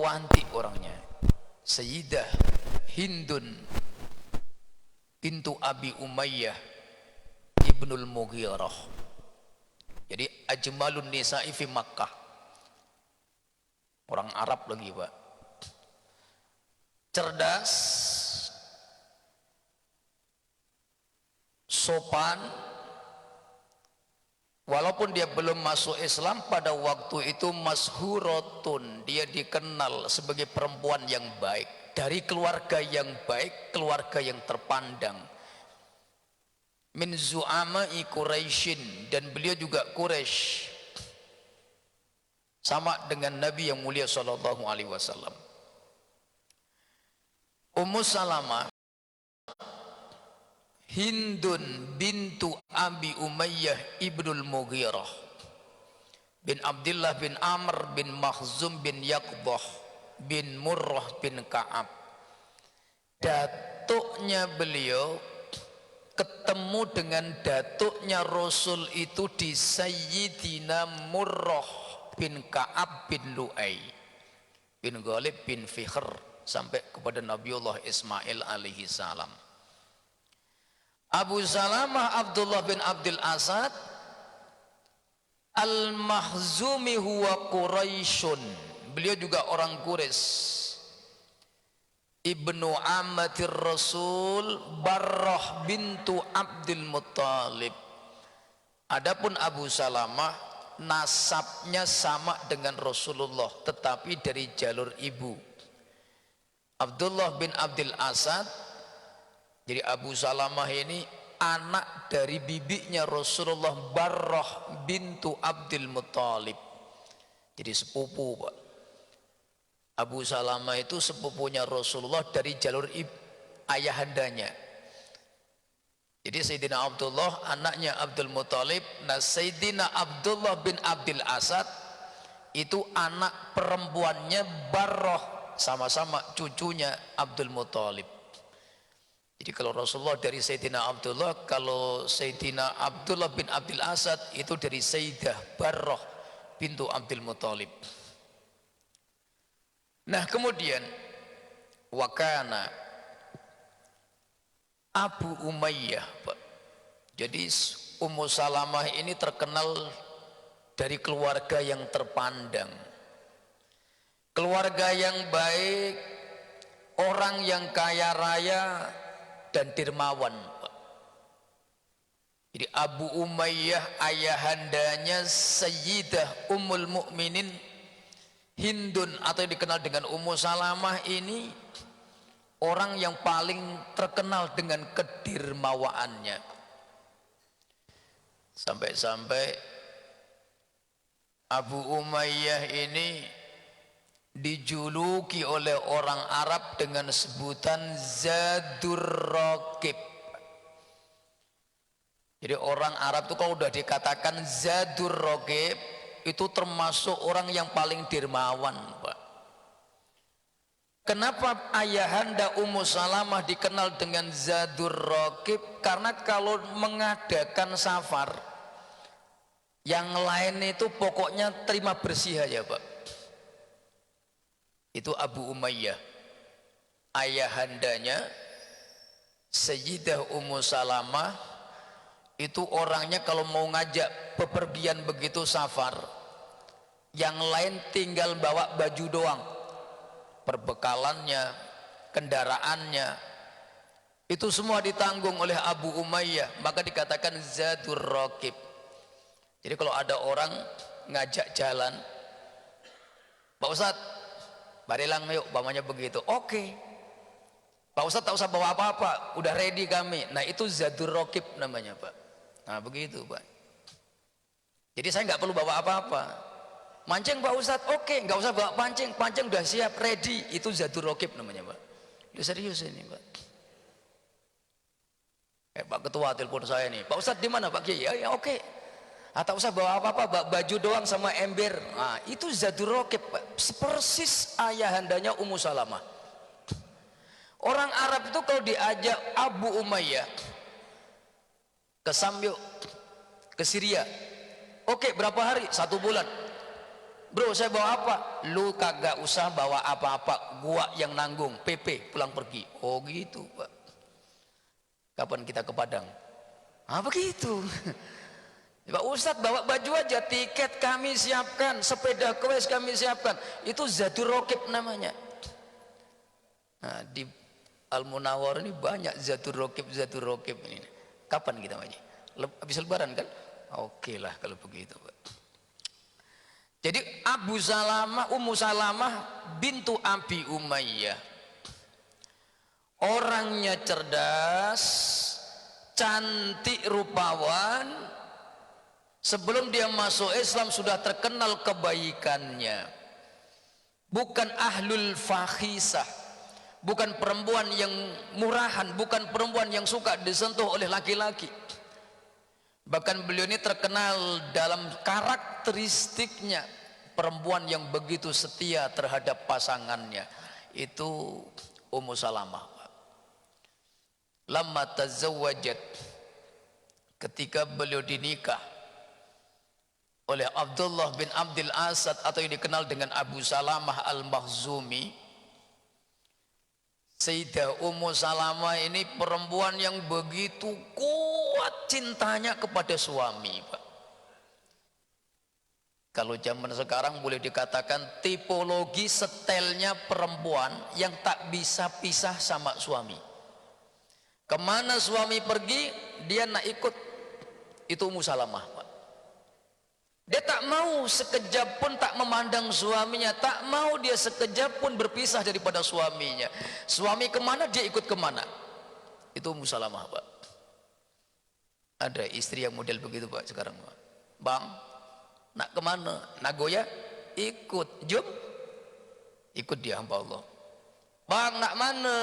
cantik orangnya, Sayyidah Hindun bintu Abi Umayyah ibnul Mughirah. Jadi ajmalun nisa'i fi Makkah, orang Arab lagi Pak, cerdas, sopan. Walaupun dia belum masuk Islam pada waktu itu, mashuratun, dia dikenal sebagai perempuan yang baik, dari keluarga yang baik, keluarga yang terpandang. Min zu'ama'i Quraisyin, dan beliau juga Quraisy, sama dengan Nabi yang mulia sallallahu alaihi wasallam. Ummu Salamah Hindun bintu Abi Umayyah ibnul Mughirah bin Abdullah bin Amr bin Makhzum bin Yaqbah bin Murrah bin Ka'ab. Datuknya beliau ketemu dengan datuknya Rasul itu di Sayyidina Murrah bin Ka'ab bin Lu'ay bin Ghalib bin Fikhr sampai kepada Nabiullah Ismail alaihi salam. Abu Salamah Abdullah bin Abdul Asad Al-Mahzumi huwa Quraisyun, beliau juga orang Quraisy. Ibnu Ammatir Rasul Barrah bintu Abdul Muttalib. Adapun Abu Salamah nasabnya sama dengan Rasulullah, tetapi dari jalur ibu, Abdullah bin Abdul Asad. Jadi Abu Salamah ini anak dari bibinya Rasulullah, Barrah bintu Abdul Muttalib. Jadi sepupu Pak. Abu Salamah itu sepupunya Rasulullah dari jalur ayahandanya. Jadi Sayyidina Abdullah anaknya Abdul Muttalib. Nah Sayyidina Abdullah bin Abdul Asad itu anak perempuannya Barrah, sama-sama cucunya Abdul Muttalib. Jadi kalau Rasulullah dari Sayyidina Abdullah, kalau Sayyidina Abdullah bin Abdul Asad itu dari Sayyidah Barrah bintu Abdul Muttalib. Nah kemudian wakana Abu Umayyah Pak. Jadi Ummu Salamah ini terkenal dari keluarga yang terpandang, keluarga yang baik, orang yang kaya raya dan dermawan Pak. Jadi Abu Umayyah ayahandanya Sayyidah Ummul Mukminin Hindun atau yang dikenal dengan Ummu Salamah ini orang yang paling terkenal dengan kedermawaannya. Sampai-sampai Abu Umayyah ini dijuluki oleh orang Arab dengan sebutan Zadur Raqib. Jadi orang Arab itu kalau sudah dikatakan Zadur Raqib itu termasuk orang yang paling dermawan Pak. Kenapa ayahanda Ummu Salamah dikenal dengan Zadur Raqib? Karena kalau mengadakan safar yang lain itu pokoknya terima bersih aja Pak. Itu Abu Umayyah ayahandanya Sayyidah Ummu Salamah itu orangnya kalau mau ngajak bepergian begitu safar, yang lain tinggal bawa baju doang, perbekalannya, kendaraannya itu semua ditanggung oleh Abu Umayyah, maka dikatakan Zadur Raqib. Jadi kalau ada orang ngajak jalan, Pak Ustadz barilang yuk, bapaknya begitu, oke. Pak Ustadz tak usah bawa apa-apa, udah ready kami. Nah itu Zadur Raqib namanya Pak. Nah begitu Pak. Jadi saya nggak perlu bawa apa-apa. Mancing Pak Ustadz, oke, nggak usah bawa pancing, pancing udah siap, ready. Itu Zadur Raqib namanya Pak. Ini serius ini Pak. Pak Ketua telepon saya nih, Pak Ustadz di mana Pak Kiai? Ya oke. Tak usah bawa apa-apa, bawa baju doang sama ember. Nah, itu Zadur Raqib, persis ayahandanya Ummu Salamah. Orang Arab itu kalau diajak Abu Umayyah ke Sam yuk, ke Syria. Oke, berapa hari? 1 bulan. Bro, saya bawa apa? Lu kagak usah bawa apa-apa, gua yang nanggung, PP pulang pergi. Oh gitu, Pak. Kapan kita ke Padang? Ah begitu. Pak Ustadz bawa baju aja, tiket kami siapkan, sepeda kewes kami siapkan. Itu Zadur Rokib namanya. Nah, di Al Munawwar ini banyak Zadur Rokib ini. Kapan kita maji? Habis lebaran kan? Oke lah kalau begitu, Pak. Jadi Ummu Salamah bintu Abi Umayyah. Orangnya cerdas, cantik rupawan. Sebelum dia masuk Islam sudah terkenal kebaikannya. Bukan ahlul fakhisah, bukan perempuan yang murahan, bukan perempuan yang suka disentuh oleh laki-laki. Bahkan beliau ini terkenal dalam karakteristiknya perempuan yang begitu setia terhadap pasangannya. Itu Ummu Salamah. Lamma tazawwajat, ketika beliau dinikah oleh Abdullah bin Abdul Asad atau yang dikenal dengan Abu Salamah Al-Makhzumi. Sayyidah Ummu Salamah ini perempuan yang begitu kuat cintanya kepada suami, Pak. Kalau zaman sekarang boleh dikatakan tipologi setelnya perempuan yang tak bisa pisah sama suami. Kemana suami pergi dia nak ikut. Itu Ummu Salamah, Pak. Dia tak mau sekejap pun tak memandang suaminya, tak mau dia sekejap pun berpisah daripada suaminya. Suami kemana dia ikut kemana. Itu Ummu Salamah, Pak. Ada istri yang model begitu, Pak, sekarang, Pak. Bang, nak kemana? Nagoya? Ikut. Jom? Ikut dia hamba Allah. Bang, nak mana?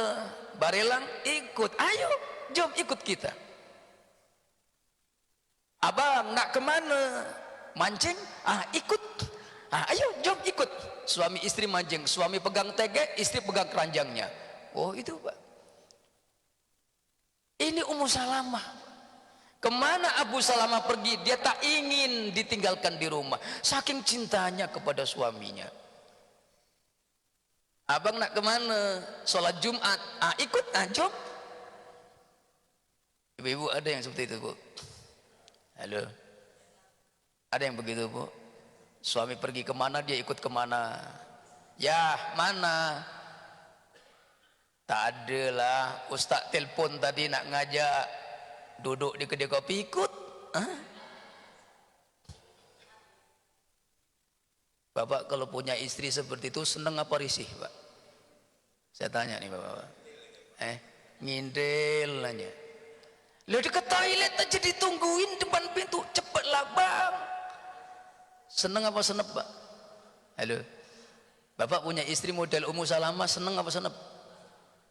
Barelang? Ikut. Ayo, jom ikut kita. Abang, nak kemana? Mancing? Ikut. Ayo jom ikut. Suami istri mancing, suami pegang tegek, istri pegang keranjangnya. Oh itu, Pak. Ini Ummu Salamah. Kemana Abu Salamah pergi dia tak ingin ditinggalkan di rumah, saking cintanya kepada suaminya. Abang nak kemana? Sholat Jumat? Ikut. Jom. Ibu-ibu ada yang seperti itu, Bu? Halo, ada yang begitu, Bu? Suami pergi kemana dia ikut kemana. Ya mana? Tak ada lah. Ustaz telpon tadi nak ngajak duduk di kedai kopi, ikut. Bapak kalau punya istri seperti itu seneng apa risih, Pak? Saya tanya nih Bapak. Ngindel aja. Lah di ke toilet aja ditungguin depan pintu, cepatlah Bang. Seneng apa senep, Pak? Halo. Bapak punya istri model Ummu Salamah, seneng apa senep?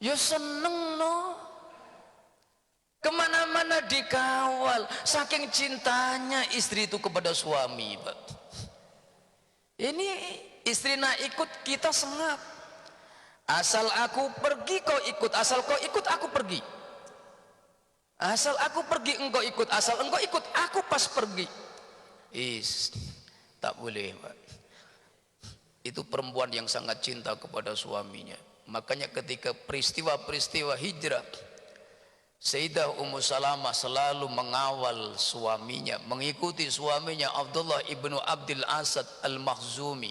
Ya seneng no. Kemana-mana dikawal, saking cintanya istri itu kepada suami, Pak. Ini istri nak ikut kita sengap. Asal aku pergi kau ikut, asal kau ikut aku pergi. Asal aku pergi engkau ikut, asal engkau ikut aku pas pergi. Tak boleh, Pak. Itu perempuan yang sangat cinta kepada suaminya. Makanya ketika peristiwa-peristiwa hijrah, Sayyidah Ummu Salamah selalu mengawal suaminya, mengikuti suaminya Abdullah ibnu Abdul Asad Al-Makhzumi.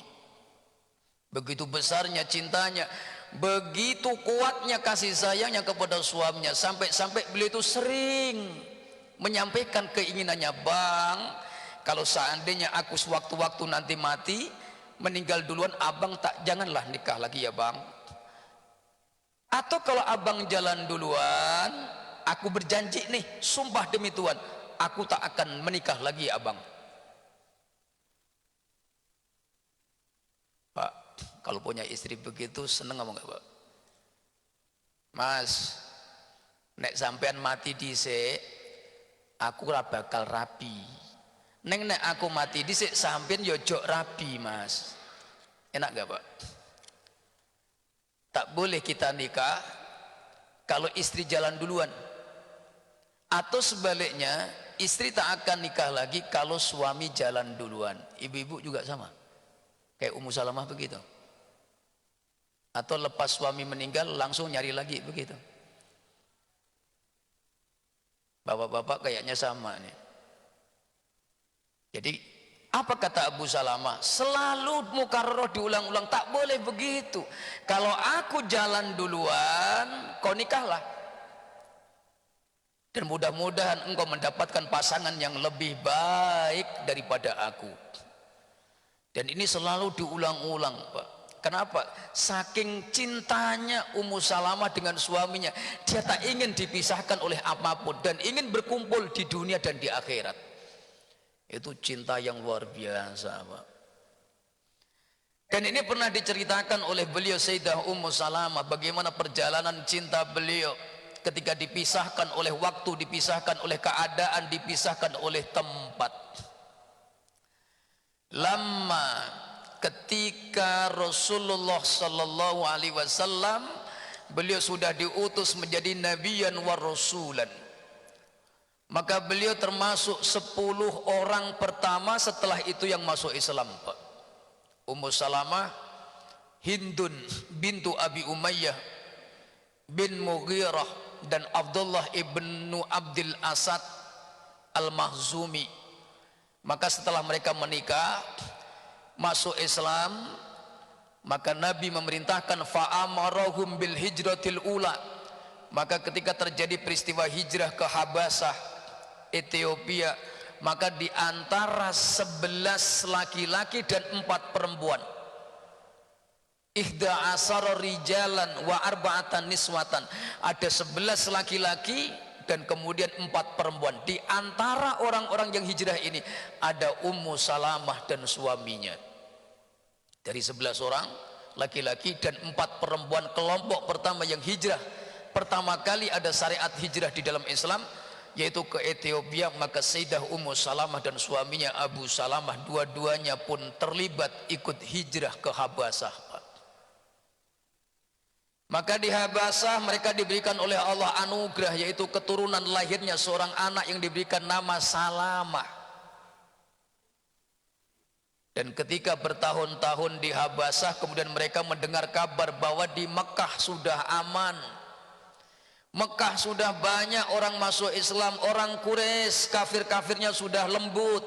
Begitu besarnya cintanya, begitu kuatnya kasih sayangnya kepada suaminya, sampai beliau itu sering menyampaikan keinginannya, Bang, kalau seandainya aku sewaktu-waktu nanti mati, meninggal duluan, abang janganlah nikah lagi ya Bang. Atau kalau abang jalan duluan, aku berjanji nih, sumpah demi Tuhan, aku tak akan menikah lagi ya abang. Pak, kalau punya istri begitu seneng apa enggak, Pak? Mas, nek sampean mati dhisik, aku ora bakal rapi. Nek aku mati dhisik sampean yo jok rapi, Mas. Enak enggak, Pak? Tak boleh kita nikah kalau istri jalan duluan. Atau sebaliknya, istri tak akan nikah lagi kalau suami jalan duluan. Ibu-ibu juga sama. Kayak Ummu Salamah begitu. Atau lepas suami meninggal langsung nyari lagi begitu. Bapak-bapak kayaknya sama nih. Jadi apa kata Abu Salamah? Selalu mukarrarah diulang-ulang, tak boleh begitu. Kalau aku jalan duluan, kau nikahlah. Dan mudah-mudahan engkau mendapatkan pasangan yang lebih baik daripada aku. Dan ini selalu diulang-ulang, Pak. Kenapa? Saking cintanya Ummu Salamah dengan suaminya, dia tak ingin dipisahkan oleh apapun dan ingin berkumpul di dunia dan di akhirat. Itu cinta yang luar biasa, Pak. Dan ini pernah diceritakan oleh beliau Sayyidah Ummu Salamah, bagaimana perjalanan cinta beliau ketika dipisahkan oleh waktu, dipisahkan oleh keadaan, dipisahkan oleh tempat. Lama ketika Rasulullah sallallahu alaihi wasallam beliau sudah diutus menjadi nabiyan wa rasulan, maka beliau termasuk 10 orang pertama setelah itu yang masuk Islam, Pak. Ummu Salamah, Hindun bintu Abi Umayyah bin Mughirah, dan Abdullah ibnu Abdul Asad Al-Mahzumi. Maka setelah mereka menikah masuk Islam, maka Nabi memerintahkan fa'amarahum bil hijratil ula. Maka ketika terjadi peristiwa hijrah ke Habasah, Ethiopia, maka di antara 11 laki-laki dan 4 perempuan, ihda asara rijalan wa arba'atan niswatan, ada 11 laki-laki dan kemudian 4 perempuan. Di antara orang-orang yang hijrah ini ada Ummu Salamah dan suaminya. Dari 11 orang laki-laki dan 4 perempuan, kelompok pertama yang hijrah pertama kali ada syariat hijrah di dalam Islam, yaitu ke Ethiopia. Maka Sayyidah Ummu Salamah dan suaminya Abu Salamah dua-duanya pun terlibat ikut hijrah ke Habasah, Pak. Maka di Habasah mereka diberikan oleh Allah anugerah, yaitu keturunan lahirnya seorang anak yang diberikan nama Salamah. Dan ketika bertahun-tahun di Habasah, kemudian mereka mendengar kabar bahwa di Mekah sudah aman, Mekah sudah banyak orang masuk Islam, orang Quraisy kafir-kafirnya sudah lembut.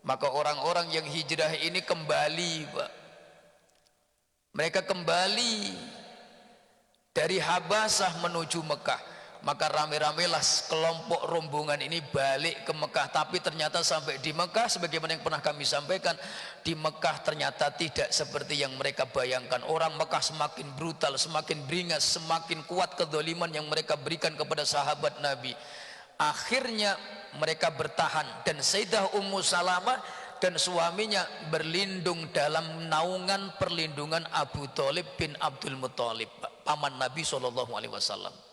Maka orang-orang yang hijrah ini kembali, Pak. Mereka kembali dari Habasah menuju Mekah. Maka rame-ramelah kelompok rombongan ini balik ke Mekah. Tapi ternyata sampai di Mekah, sebagaimana yang pernah kami sampaikan, di Mekah ternyata tidak seperti yang mereka bayangkan. Orang Mekah semakin brutal, semakin beringas, semakin kuat kezaliman yang mereka berikan kepada sahabat Nabi. Akhirnya mereka bertahan, dan Sayyidah Ummu Salamah dan suaminya berlindung dalam naungan perlindungan Abu Thalib bin Abdul Muthalib, paman Nabi SAW.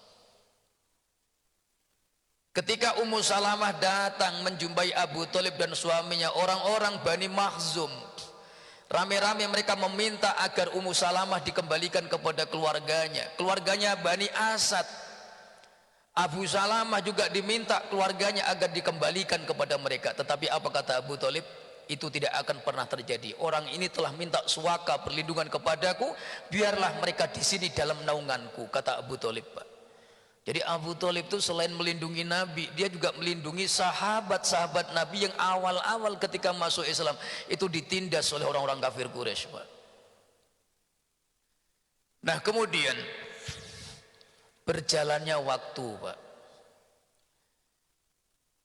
Ketika Ummu Salamah datang menjumpai Abu Thalib dan suaminya, orang-orang Bani Makhzum rame-rame mereka meminta agar Ummu Salamah dikembalikan kepada keluarganya, keluarganya Bani Asad. Abu Salamah juga diminta keluarganya agar dikembalikan kepada mereka. Tetapi apa kata Abu Thalib? Itu tidak akan pernah terjadi. Orang ini telah minta suaka perlindungan kepadaku, biarlah mereka di sini dalam naunganku, kata Abu Thalib, Pak. Jadi Abu Thalib itu selain melindungi Nabi, dia juga melindungi sahabat-sahabat Nabi yang awal-awal ketika masuk Islam itu ditindas oleh orang-orang kafir Quraisy, Pak. Nah, kemudian berjalannya waktu, Pak.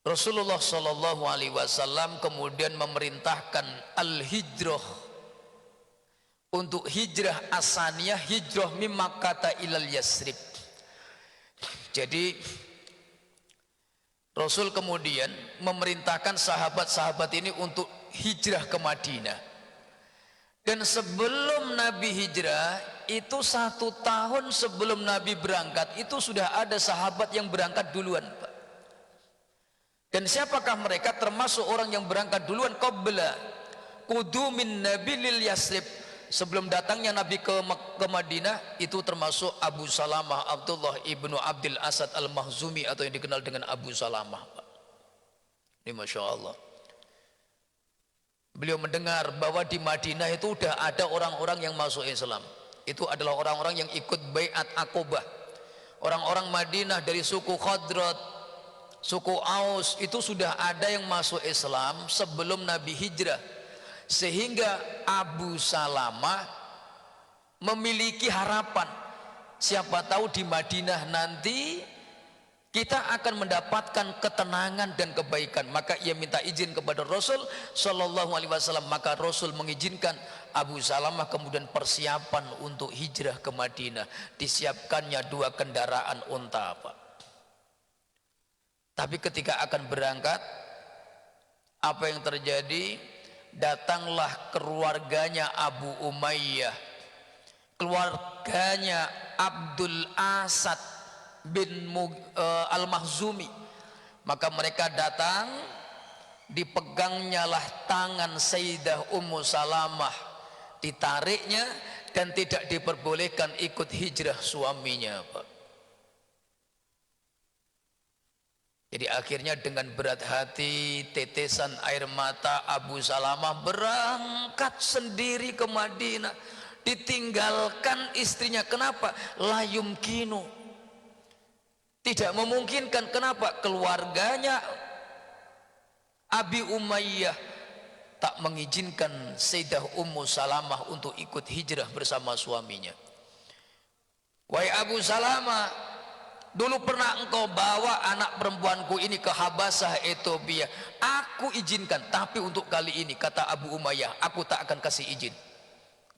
Rasulullah Shallallahu Alaihi Wasallam kemudian memerintahkan al-hijrah, untuk hijrah asaniyah, hijrah mim Makkah ilal Yasrib. Jadi Rasul kemudian memerintahkan sahabat-sahabat ini untuk hijrah ke Madinah. Dan sebelum Nabi hijrah, itu 1 tahun sebelum Nabi berangkat, itu sudah ada sahabat yang berangkat duluan, Pak. Dan siapakah mereka? Termasuk orang yang berangkat duluan qabla qudumin Nabi lil Yasrib. Sebelum datangnya Nabi ke Madinah, itu termasuk Abu Salamah Abdullah ibnu Abdul Asad Al-Mahzumi, atau yang dikenal dengan Abu Salamah, Pak. Ini Masya Allah. Beliau mendengar bahwa di Madinah itu sudah ada orang-orang yang masuk Islam. Itu adalah orang-orang yang ikut Bai'at Aqobah. Orang-orang Madinah dari suku Khadrat, suku Aus itu sudah ada yang masuk Islam sebelum Nabi hijrah. Sehingga Abu Salamah memiliki harapan, siapa tahu di Madinah nanti kita akan mendapatkan ketenangan dan kebaikan. Maka ia minta izin kepada Rasul Shallallahu Alaihi Wasallam. Maka Rasul mengizinkan Abu Salamah kemudian persiapan untuk hijrah ke Madinah. Disiapkannya 2 kendaraan unta, Pak. Tapi ketika akan berangkat, apa yang terjadi? Datanglah keluarganya Abu Umayyah, keluarganya Abdul Asad bin Al-Makhzumi. Maka mereka datang, dipegangnya lah tangan Sayyidah Ummu Salamah, ditariknya dan tidak diperbolehkan ikut hijrah suaminya, Pak. Jadi akhirnya dengan berat hati, tetesan air mata, Abu Salamah berangkat sendiri ke Madinah, ditinggalkan istrinya. Kenapa? La yumkinu, tidak memungkinkan. Kenapa? Keluarganya Abi Umayyah tak mengizinkan Sayyidah Ummu Salamah untuk ikut hijrah bersama suaminya. Wahai Abu Salamah, dulu pernah engkau bawa anak perempuanku ini ke Habasah Ethiopia. Aku izinkan, tapi untuk kali ini, kata Abu Umayyah, aku tak akan kasih izin.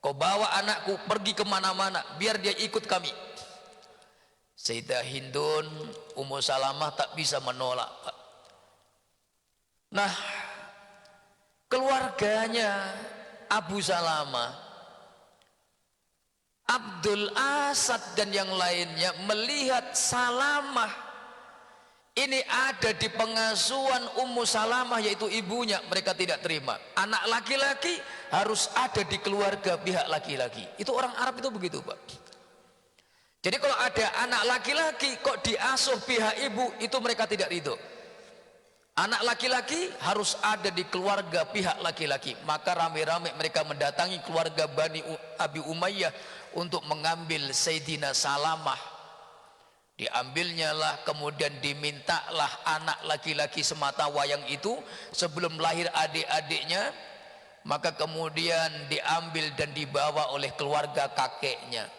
Kau bawa anakku pergi kemana-mana, biar dia ikut kami. Sayyidah Hindun Ummu Salamah tak bisa menolak, Pak. Nah, keluarganya Abu Salamah, Abdul Asad dan yang lainnya melihat Salamah ini ada di pengasuhan Ummu Salamah, yaitu ibunya. Mereka tidak terima. Anak laki-laki harus ada di keluarga pihak laki-laki. Itu orang Arab itu begitu, Pak. Jadi kalau ada anak laki-laki kok diasuh pihak ibu, itu mereka tidak ridho. Anak laki-laki harus ada di keluarga pihak laki-laki. Maka rame-rame mereka mendatangi keluarga Bani Abi Umayyah untuk mengambil Sayyidina Salamah. Diambilnya lah, kemudian dimintalah anak laki-laki semata wayang itu sebelum lahir adik-adiknya. Maka kemudian diambil dan dibawa oleh keluarga kakeknya.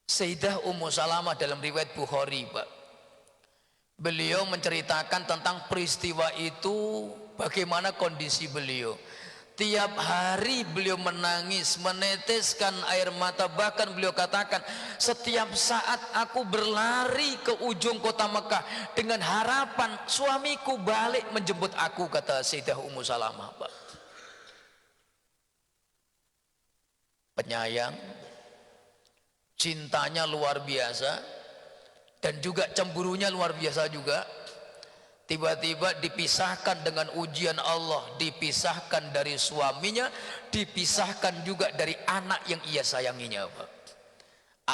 Sayyidah Ummu Salamah dalam riwayat Bukhari, Pak, beliau menceritakan tentang peristiwa itu, bagaimana kondisi beliau. Tiap hari beliau menangis, meneteskan air mata. Bahkan beliau katakan, setiap saat aku berlari ke ujung kota Mekah dengan harapan suamiku balik menjemput aku, kata Sayyidah Ummu Salamah, Pak. Penyayang, cintanya luar biasa, dan juga cemburunya luar biasa juga. Tiba-tiba dipisahkan dengan ujian Allah, dipisahkan dari suaminya, dipisahkan juga dari anak yang ia sayanginya, Pak.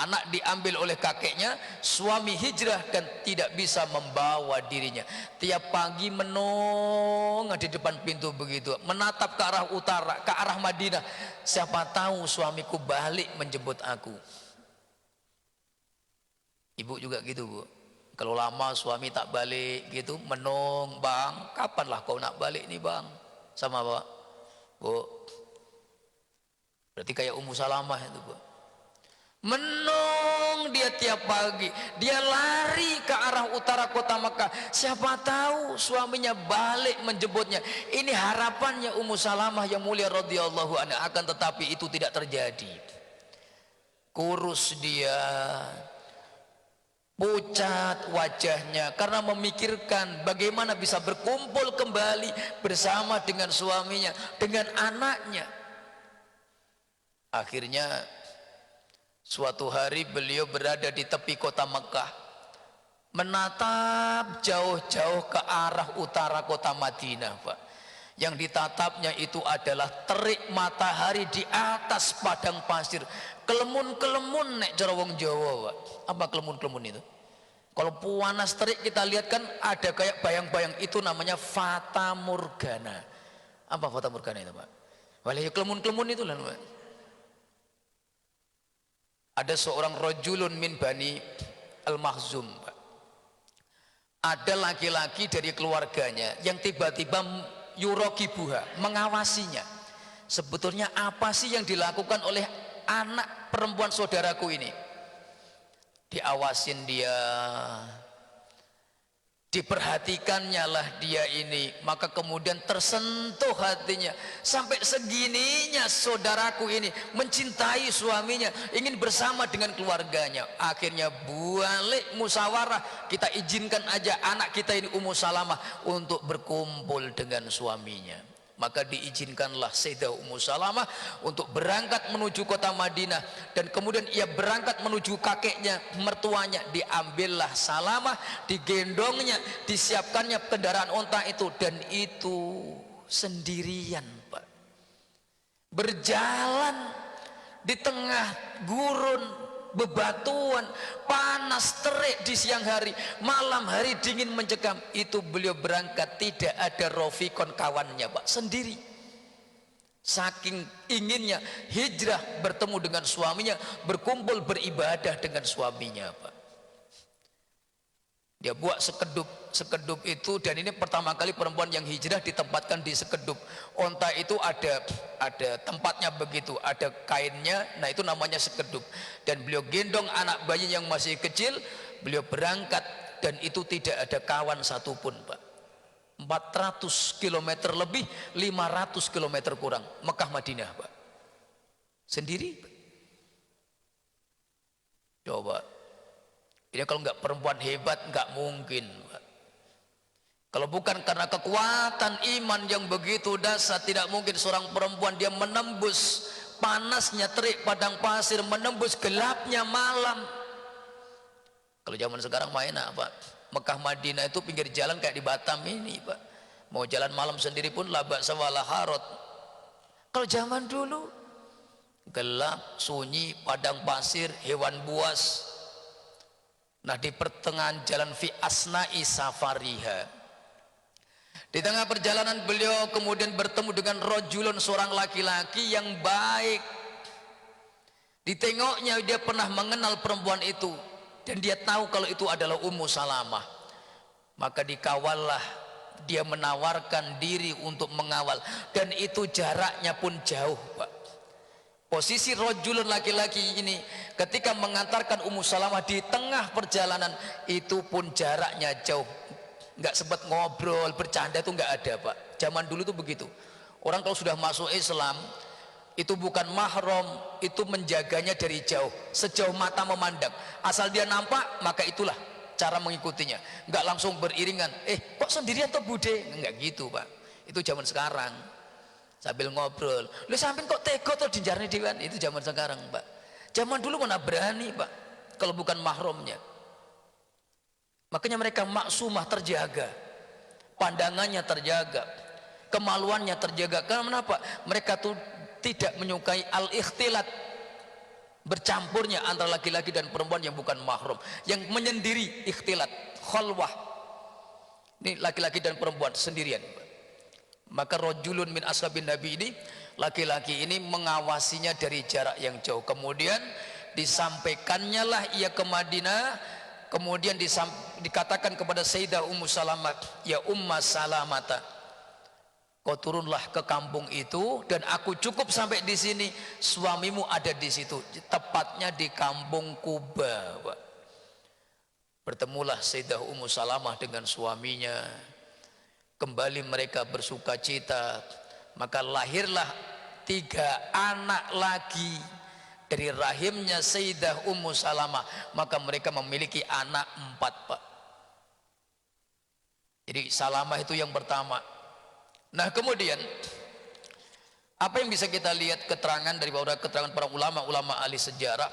Anak diambil oleh kakeknya, suami hijrah dan tidak bisa membawa dirinya. Tiap pagi menong di depan pintu begitu, menatap ke arah utara, ke arah Madinah. Siapa tahu suamiku balik menjemput aku. Ibu juga gitu, Bu. Kalau lama suami tak balik gitu, menung, Bang, kapanlah kau nak balik nih, Bang? Sama Pak, Bu. Berarti kayak Ummu Salamah itu, Bu. Menung dia tiap pagi, dia lari ke arah utara kota Mekah. Siapa tahu suaminya balik menjemputnya. Ini harapannya Ummu Salamah yang mulia radhiyallahu anha, akan tetapi itu tidak terjadi. Kurus dia, pucat wajahnya karena memikirkan bagaimana bisa berkumpul kembali bersama dengan suaminya, dengan anaknya. Akhirnya suatu hari beliau berada di tepi kota Mekah, menatap jauh-jauh ke arah utara kota Madinah, Pak. Yang ditatapnya itu adalah terik matahari di atas padang pasir. Kelemun-kelemun nek cara wong Jawa, Pak. Apa kelemun-kelemun itu? Kalau panas terik kita lihat kan ada kayak bayang-bayang, itu namanya fata morgana. Apa fata morgana itu, Pak? Walaya kelemun-kelemun itu lah, Pak. Ada seorang rajulun min Bani Al-Makhzum, Pak. Ada laki-laki dari keluarganya yang tiba-tiba yurakibuha, mengawasinya. Sebetulnya apa sih yang dilakukan oleh anak perempuan saudaraku ini? Diawasin dia, diperhatikannya lah dia ini, maka kemudian tersentuh hatinya. Sampai segininya saudaraku ini mencintai suaminya, ingin bersama dengan keluarganya. Akhirnya balik musyawarah, kita izinkan aja anak kita ini Ummu Salamah untuk berkumpul dengan suaminya. Maka diizinkanlah Sayyidah Ummu Salamah untuk berangkat menuju kota Madinah, dan kemudian ia berangkat menuju kakeknya, mertuanya. Diambillah Salamah, digendongnya, disiapkannya kendaraan onta itu, dan itu sendirian, Pak. Berjalan di tengah gurun, bebatuan, panas terik di siang hari, malam hari dingin mencekam. Itu beliau berangkat, tidak ada rofikon kawannya, Pak, sendiri. Saking inginnya hijrah, bertemu dengan suaminya, berkumpul beribadah dengan suaminya, Pak. Dia buat sekedup itu, dan ini pertama kali perempuan yang hijrah ditempatkan di sekedup. Onta itu ada tempatnya begitu, ada kainnya, nah itu namanya sekedup. Dan beliau gendong anak bayi yang masih kecil, beliau berangkat, dan itu tidak ada kawan satupun, Pak. 400 km lebih, 500 km kurang, Mekah Madinah, Pak. Sendiri, Pak. Coba. Ini kalau nggak perempuan hebat nggak mungkin, Pak. Kalau bukan karena kekuatan iman yang begitu dahsyat, tidak mungkin seorang perempuan dia menembus panasnya terik padang pasir, menembus gelapnya malam. Kalau zaman sekarang main apa? Mekah Madinah itu pinggir jalan kayak di Batam ini, Pak. Mau jalan malam sendiri pun la ba'sa wala haraj. Kalau zaman dulu gelap, sunyi, padang pasir, hewan buas. Nah, di pertengahan jalan fi asna'i safariha, di tengah perjalanan beliau kemudian bertemu dengan rajulun, seorang laki-laki yang baik. Ditengoknya dia pernah mengenal perempuan itu, dan dia tahu kalau itu adalah Ummu Salamah. Maka dikawallah, dia menawarkan diri untuk mengawal, dan itu jaraknya pun jauh, Pak. Posisi rajulun laki-laki ini ketika mengantarkan Ummu Salamah di tengah perjalanan itu pun jaraknya jauh, nggak sempat ngobrol, bercanda itu nggak ada, Pak. Zaman dulu itu begitu. Orang kalau sudah masuk Islam itu bukan mahram, itu menjaganya dari jauh, sejauh mata memandang. Asal dia nampak, maka itulah cara mengikutinya. Nggak langsung beriringan. Kok sendirian atau bude? Nggak gitu, Pak. Itu zaman sekarang. Sambil ngobrol, lu sampai kok tega atau dinjarni dewan? Itu zaman sekarang, Pak. Zaman dulu mana berani, Pak, kalau bukan mahramnya. Makanya mereka maksumah, terjaga, pandangannya terjaga, kemaluannya terjaga. Karena apa? Mereka tuh tidak menyukai al-ikhtilat, bercampurnya antara laki-laki dan perempuan yang bukan mahram, yang menyendiri, ikhtilat, khalwah. Ini laki-laki dan perempuan sendirian. Maka rajulun min ashabin Nabi ini, laki-laki ini mengawasinya dari jarak yang jauh. Kemudian disampaikannya lah ia ke Madinah. Kemudian dikatakan kepada Sayyidah Ummu Salamah, ya Umma Salamata, kau turunlah ke kampung itu, dan aku cukup sampai di sini. Suamimu ada di situ, tepatnya di kampung Kuba, Pak. Bertemulah Sayyidah Ummu Salamah dengan suaminya. Kembali mereka bersuka cita, maka lahirlah 3 anak lagi dari rahimnya Sayyidah Ummu Salamah. Maka mereka memiliki anak 4, Pak. Jadi Salamah itu yang pertama. Nah, kemudian apa yang bisa kita lihat keterangan dari keterangan para ulama ahli sejarah?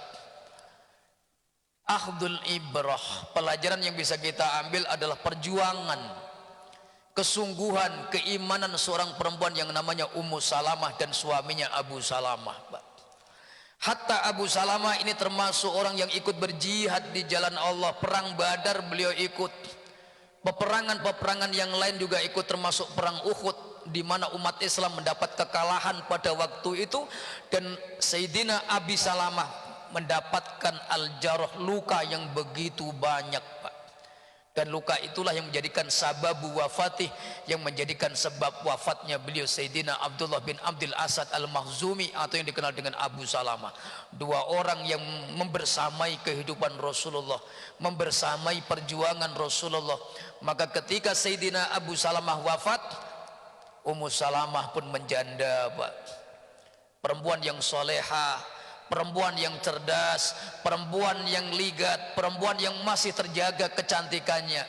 Akhdul ibrah, pelajaran yang bisa kita ambil adalah perjuangan, kesungguhan, keimanan seorang perempuan yang namanya Ummu Salamah dan suaminya Abu Salamah, Pak. Hatta Abu Salamah ini termasuk orang yang ikut berjihad di jalan Allah. Perang Badar beliau ikut, peperangan yang lain juga ikut, termasuk perang Uhud. di mana umat Islam mendapat kekalahan pada waktu itu, dan Sayyidina Abi Salamah mendapatkan al-jarh, luka yang begitu banyak, Pak. Dan luka itulah yang menjadikan sababu wafatih, yang menjadikan sebab wafatnya beliau Sayyidina Abdullah bin Abdul Asad al-Makhzumi, atau yang dikenal dengan Abu Salamah. Dua orang yang membersamai kehidupan Rasulullah, membersamai perjuangan Rasulullah. Maka ketika Sayyidina Abu Salamah wafat, Ummu Salamah pun menjanda, Pak. Perempuan yang soleha, perempuan yang cerdas, perempuan yang ligat, perempuan yang masih terjaga kecantikannya,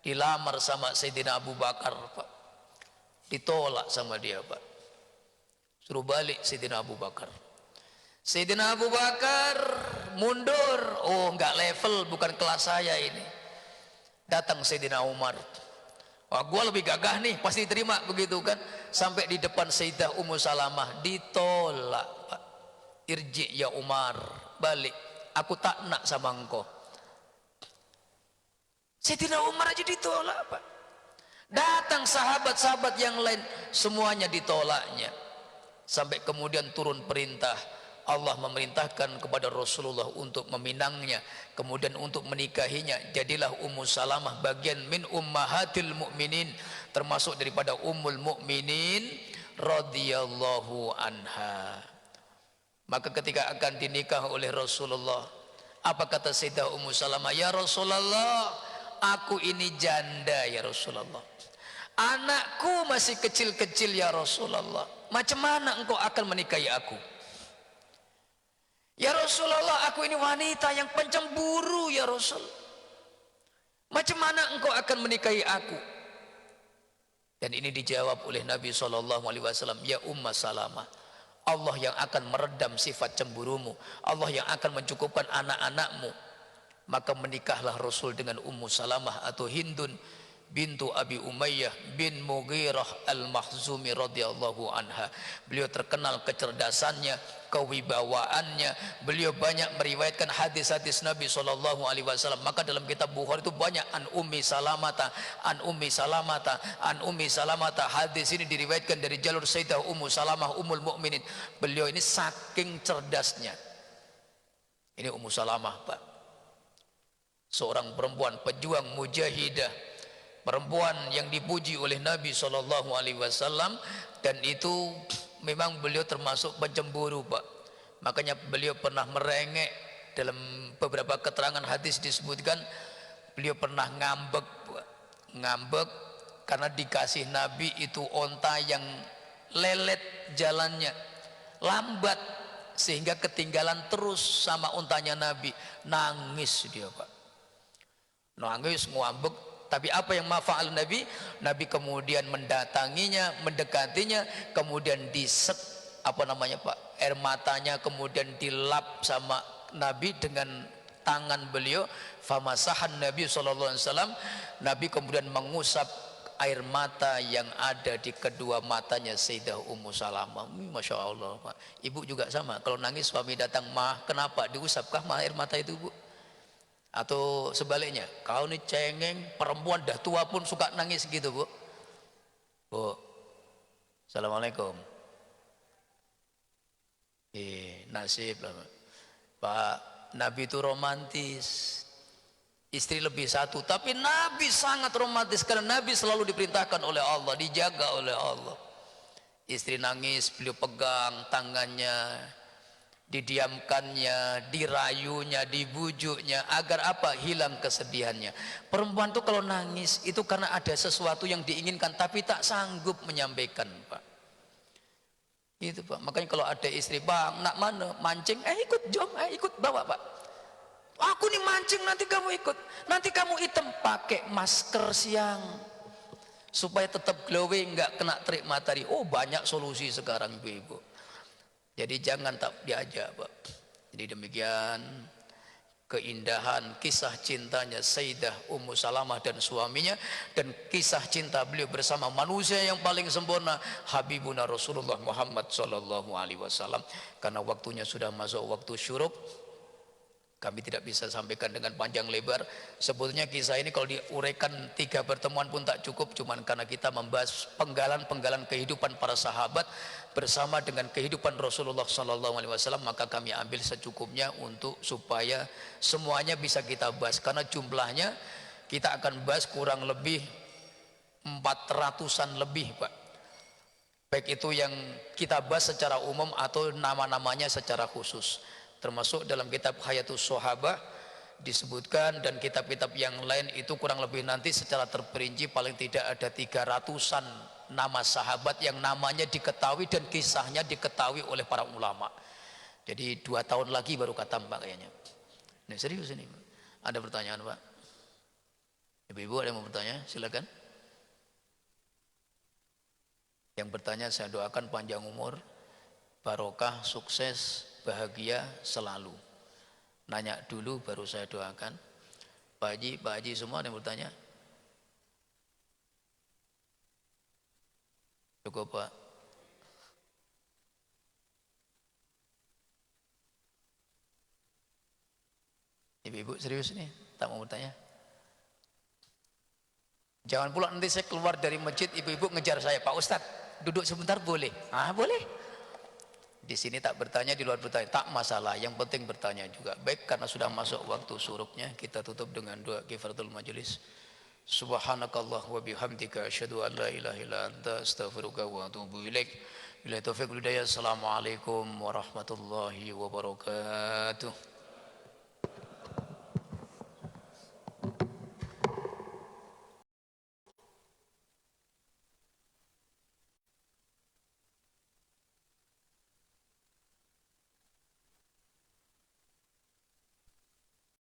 dilamar sama Sayyidina Abu Bakar, Pak. Ditolak sama dia, Pak. Suruh balik Sayyidina Abu Bakar. Sayyidina Abu Bakar mundur. Oh, enggak level, bukan kelas saya ini. Datang Sayyidina Umar. Wah, gua lebih gagah nih, pasti diterima begitu kan. Sampai di depan Sayyidah Ummu Salamah, ditolak, Pak. Irji ya Umar, balik, aku tak nak sama engkau. Sayyidina Umar aja ditolak, Pak. Datang sahabat-sahabat yang lain, semuanya ditolaknya. Sampai kemudian turun perintah, Allah memerintahkan kepada Rasulullah untuk meminangnya, kemudian untuk menikahinya. Jadilah Ummu Salamah bagian min ummahatil mukminin, termasuk daripada Ummul Mukminin radhiyallahu anha. Maka ketika akan dinikah oleh Rasulullah, apa kata Sayyidah Ummu Salamah? Ya Rasulullah, aku ini janda ya Rasulullah. Anakku masih kecil-kecil ya Rasulullah. Macam mana engkau akan menikahi aku? Ya Rasulullah, aku ini wanita yang pencemburu ya Rasul. Macam mana engkau akan menikahi aku? Dan ini dijawab oleh Nabi SAW, ya Ummu Salamah, Allah yang akan meredam sifat cemburumu, Allah yang akan mencukupkan anak-anakmu. Maka menikahlah Rasul dengan Ummu Salamah atau Hindun bintu Abi Umayyah bin Mughirah al-Makhzumi radhiyallahu anha. Beliau terkenal kecerdasannya, kewibawaannya. Beliau banyak meriwayatkan hadis-hadis Nabi SAW. Maka dalam kitab Bukhari itu banyak an Ummi Salamata, an Ummi Salamata, an Ummi Salamata. Hadis ini diriwayatkan dari jalur Sayyidah Ummu Salamah Ummul Mukminin. Beliau ini saking cerdasnya. Ini Ummu Salamah, Pak. Seorang perempuan pejuang mujahidah, perempuan yang dipuji oleh Nabi SAW, dan itu memang beliau termasuk pencemburu, Pak. Makanya beliau pernah merengek. Dalam beberapa keterangan hadis disebutkan beliau pernah ngambek, Pak. Ngambek karena dikasih Nabi itu onta yang lelet jalannya, lambat, sehingga ketinggalan terus sama ontanya Nabi. Nangis dia, Pak. Nangis, ngambek. Tapi apa yang mafa'al Nabi? Nabi kemudian mendatanginya, mendekatinya, kemudian disek Pak, air matanya, kemudian dilap sama Nabi dengan tangan beliau. Famasahan Nabi SAW. Nabi kemudian mengusap air mata yang ada di kedua matanya Sayyidah Ummu Salamah. Masya Allah, Pak. Ibu juga sama, kalau nangis suami datang, mah kenapa diusapkah mah air mata itu, Bu? Atau sebaliknya, kau ini cengeng, perempuan dah tua pun suka nangis gitu, Bu. Bu, Assalamualaikum. Nasib lah, Pak. Nabi itu romantis, istri lebih satu, tapi Nabi sangat romantis karena Nabi selalu diperintahkan oleh Allah, dijaga oleh Allah. Istri nangis, beliau pegang tangannya, didiamkannya, dirayunya, dibujuknya, agar apa? Hilang kesedihannya. Perempuan tuh kalau nangis itu karena ada sesuatu yang diinginkan tapi tak sanggup menyampaikan, Pak. Itu, Pak. Makanya kalau ada istri, Bang, nak mana mancing? Ikut, jom, ikut bawa, Pak. Aku nih mancing, nanti kamu ikut. Nanti kamu hitam, pakai masker siang supaya tetap glowing, nggak kena terik matahari. Oh, banyak solusi sekarang, ibu-ibu. Jadi jangan tak diajak, Pak. Jadi demikian keindahan kisah cintanya Sayyidah Ummu Salamah dan suaminya, dan kisah cinta beliau bersama manusia yang paling sempurna, Habibuna Rasulullah Muhammad SAW. Karena waktunya sudah masuk waktu syuruk, kami tidak bisa sampaikan dengan panjang lebar. Sebetulnya kisah ini kalau diuraikan 3 pertemuan pun tak cukup, cuman karena kita membahas penggalan-penggalan kehidupan para sahabat bersama dengan kehidupan Rasulullah SAW, maka kami ambil secukupnya untuk supaya semuanya bisa kita bahas, karena jumlahnya kita akan bahas kurang lebih 400-an lebih, Pak. Baik itu yang kita bahas secara umum atau nama-namanya secara khusus. Termasuk dalam kitab Hayatus Sahabah disebutkan, dan kitab-kitab yang lain itu kurang lebih nanti secara terperinci paling tidak ada 300-an nama sahabat yang namanya diketahui dan kisahnya diketahui oleh para ulama. Jadi 2 tahun lagi baru khatam, Pak, kayaknya. Nah, serius ini, Pak. Ada pertanyaan, Pak? Ibu-ibu ada yang mau bertanya? Silakan. Yang bertanya saya doakan panjang umur, barokah, sukses, bahagia selalu. Nanya dulu baru saya doakan. Pak Haji semua ada yang bertanya? Cukup, Pak. Ibu-ibu serius nih, tak mau bertanya? Jangan pula nanti saya keluar dari masjid, ibu-ibu ngejar saya, Pak Ustadz duduk sebentar boleh? Ah, boleh. Di sini tak bertanya, di luar bertanya, tak masalah, yang penting bertanya juga. Baik, karena sudah masuk waktu suruknya, kita tutup dengan doa kifaratul majelis. Subhanakallah wa bihamdika asyhadu an la ilaha illa anta astaghfiruka wa atubu ilaik. Bila taufiq wal hidayah. Assalamualaikum warahmatullahi wabarakatuh.